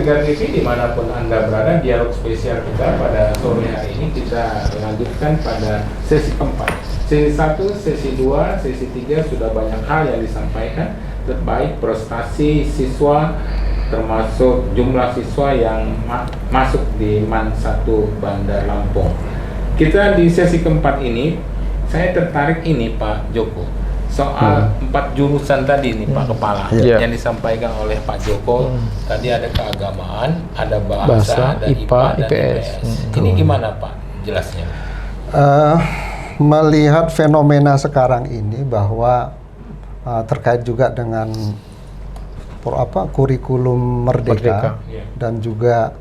pendengar TV dimanapun Anda berada, dialog spesial kita pada sore hari ini kita lanjutkan pada sesi keempat. Sesi 1, sesi 2, sesi 3 sudah banyak hal yang disampaikan, terbaik prestasi siswa termasuk jumlah siswa yang masuk di MAN 1 Bandar Lampung. Kita di sesi keempat ini, saya tertarik ini Pak Joko, soal 4 jurusan tadi nih Pak Kepala yang disampaikan oleh Pak Joko. Tadi ada keagamaan, ada bahasa, ada IPA dan IPS. Ini gimana Pak jelasnya? Melihat fenomena sekarang ini bahwa terkait juga dengan kurikulum merdeka. Dan juga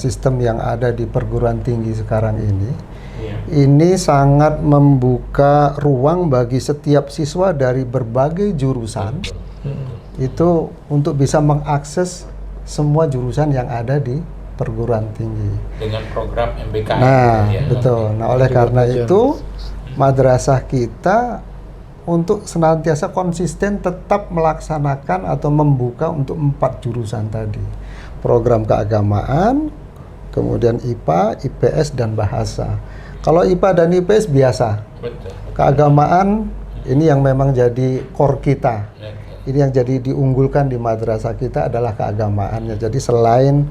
sistem yang ada di perguruan tinggi sekarang ini. Ini sangat membuka ruang bagi setiap siswa dari berbagai jurusan itu untuk bisa mengakses semua jurusan yang ada di perguruan tinggi dengan program MBK. Nah, betul. Nah, oleh karena itu madrasah kita untuk senantiasa konsisten tetap melaksanakan atau membuka untuk 4 jurusan tadi. Program keagamaan, kemudian IPA, IPS, dan bahasa. Kalau IPA dan IPS biasa. Betul. Keagamaan ini yang memang jadi core kita. Ini yang jadi diunggulkan di madrasah kita adalah keagamaannya. Jadi selain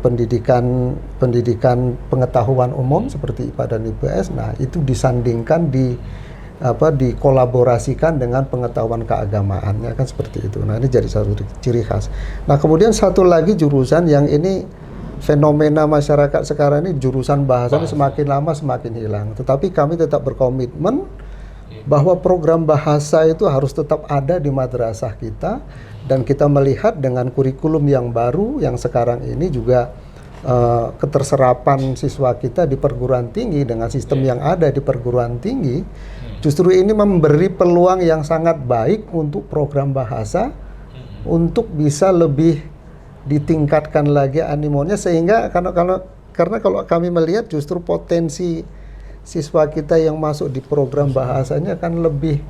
pendidikan pengetahuan umum seperti IPA dan IPS, nah itu disandingkan dikolaborasikan dengan pengetahuan keagamaannya, kan seperti itu. Nah, ini jadi satu ciri khas. Nah, kemudian satu lagi jurusan yang ini fenomena masyarakat sekarang ini, jurusan bahasa ini semakin lama semakin hilang. Tetapi kami tetap berkomitmen bahwa program bahasa itu harus tetap ada di madrasah kita, dan kita melihat dengan kurikulum yang baru yang sekarang ini juga keterserapan siswa kita di perguruan tinggi dengan sistem yang ada di perguruan tinggi, justru ini memberi peluang yang sangat baik untuk program bahasa untuk bisa lebih ditingkatkan lagi animonya, sehingga karena kalau kami melihat justru potensi siswa kita yang masuk di program bahasanya akan lebih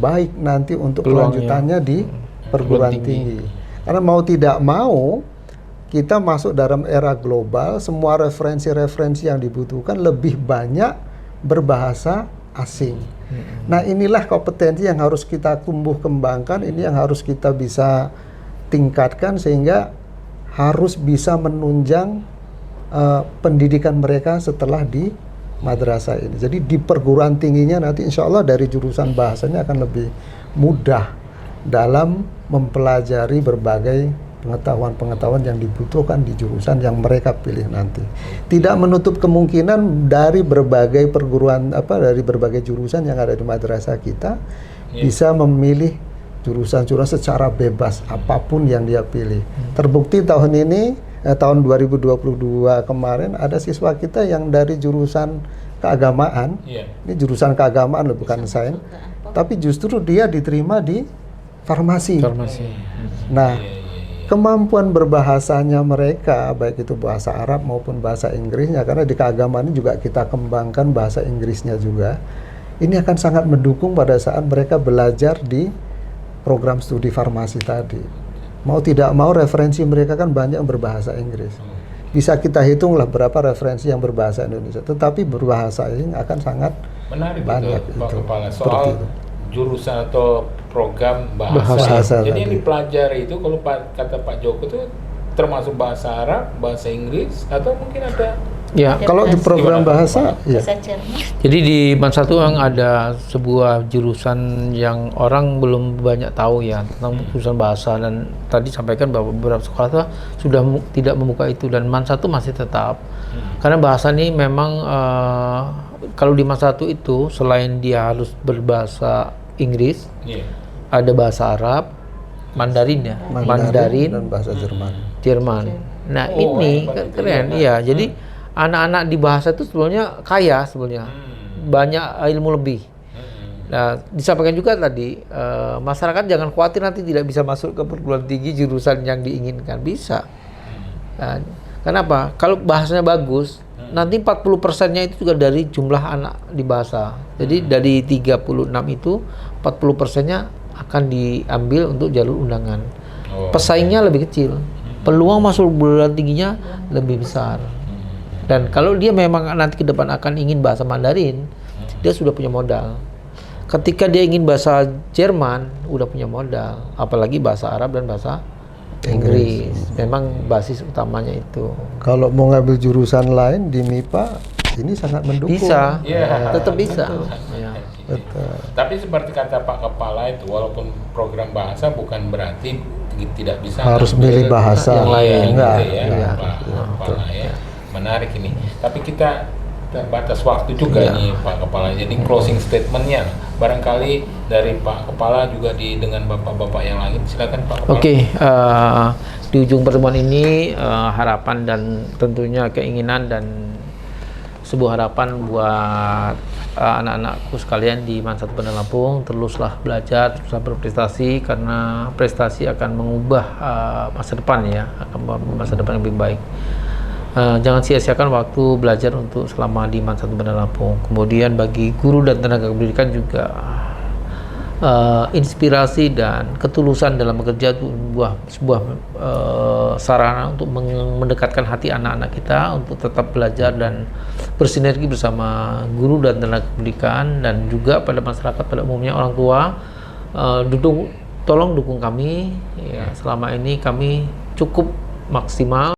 baik nanti untuk kelanjutannya di perguruan tinggi. Karena mau tidak mau kita masuk dalam era global, semua referensi-referensi yang dibutuhkan lebih banyak berbahasa asing. Nah, inilah kompetensi yang harus kita tumbuh kembangkan, ini yang harus kita bisa tingkatkan sehingga harus bisa menunjang pendidikan mereka setelah di madrasah ini. Jadi di perguruan tingginya nanti insya Allah dari jurusan bahasanya akan lebih mudah dalam mempelajari berbagai pengetahuan-pengetahuan yang dibutuhkan di jurusan yang mereka pilih nanti. Tidak menutup kemungkinan dari berbagai perguruan dari berbagai jurusan yang ada di madrasah kita bisa memilih jurusan-jurusan secara bebas apapun yang dia pilih. Terbukti tahun ini tahun 2022 kemarin ada siswa kita yang dari jurusan keagamaan. Ini jurusan keagamaan loh, bukan sains. Tapi justru dia diterima di farmasi. Nah, kemampuan berbahasanya mereka, baik itu bahasa Arab maupun bahasa Inggrisnya, karena di keagamaan ini juga kita kembangkan bahasa Inggrisnya juga. Ini akan sangat mendukung pada saat mereka belajar di program studi farmasi tadi. Mau tidak mau referensi mereka kan banyak yang berbahasa Inggris. Bisa kita hitunglah berapa referensi yang berbahasa Indonesia, tetapi berbahasa ini akan sangat menarik banyak itu, Pak Kepala. Soal jurusan atau program bahasa. Jadi yang dipelajari itu kalau kata Pak Joko itu termasuk bahasa Arab, bahasa Inggris, atau mungkin ada kalau di program bahasa Jadi di MAN 1 memang ada sebuah jurusan yang orang belum banyak tahu ya tentang jurusan bahasa, dan tadi sampaikan bahwa beberapa sekolah sudah tidak membuka itu, dan MAN 1 masih tetap. Karena bahasa ini memang kalau di MAN 1 itu selain dia harus berbahasa Inggris, ada bahasa Arab, Mandarin dan bahasa Jerman. Nah, ini keren ya. Jadi anak-anak di bahasa itu sebetulnya kaya, banyak ilmu lebih. Nah, disampaikan juga tadi, masyarakat jangan khawatir nanti tidak bisa masuk ke perguruan tinggi jurusan yang diinginkan, bisa. Nah, kenapa? Kalau bahasanya bagus, nanti 40%-nya itu juga dari jumlah anak di bahasa. Jadi dari 36 itu 40%-nya akan diambil untuk jalur undangan. Pesaingnya lebih kecil. peluang masuk perguruan tingginya lebih besar. Dan kalau dia memang nanti ke depan akan ingin bahasa Mandarin, dia sudah punya modal. Ketika dia ingin bahasa Jerman, udah punya modal. Apalagi bahasa Arab dan bahasa Inggris. Memang basis utamanya itu. Kalau mau ngambil jurusan lain di MIPA, ini sangat mendukung. Bisa, Iya. tetap bisa. Ya. Betul. Tapi seperti kata Pak Kepala itu, walaupun program bahasa bukan berarti tidak bisa Harus ngambil milih bahasa yang lain. gitu enggak. ya, Iya. Pak Kepala ya. Menarik ini. Tapi kita terbatas waktu juga Iya. nih Pak Kepala. Jadi closing statementnya, barangkali dari Pak Kepala juga dengan bapak-bapak yang lain. Silakan Pak Kepala. Oke, di ujung pertemuan ini harapan dan tentunya keinginan dan sebuah harapan buat anak-anakku sekalian di MAN 1 Bandar Lampung, teruslah belajar, teruslah berprestasi, karena prestasi akan mengubah masa depan ya, akan membuat masa depan yang lebih baik. Jangan sia-siakan waktu belajar untuk selama di MAN 1 Bandar Lampung. Kemudian bagi guru dan tenaga pendidikan juga inspirasi dan ketulusan dalam bekerja itu sebuah sarana untuk mendekatkan hati anak-anak kita untuk tetap belajar dan bersinergi bersama guru dan tenaga pendidikan, dan juga pada masyarakat pada umumnya, orang tua. Tolong dukung kami ya, selama ini kami cukup maksimal.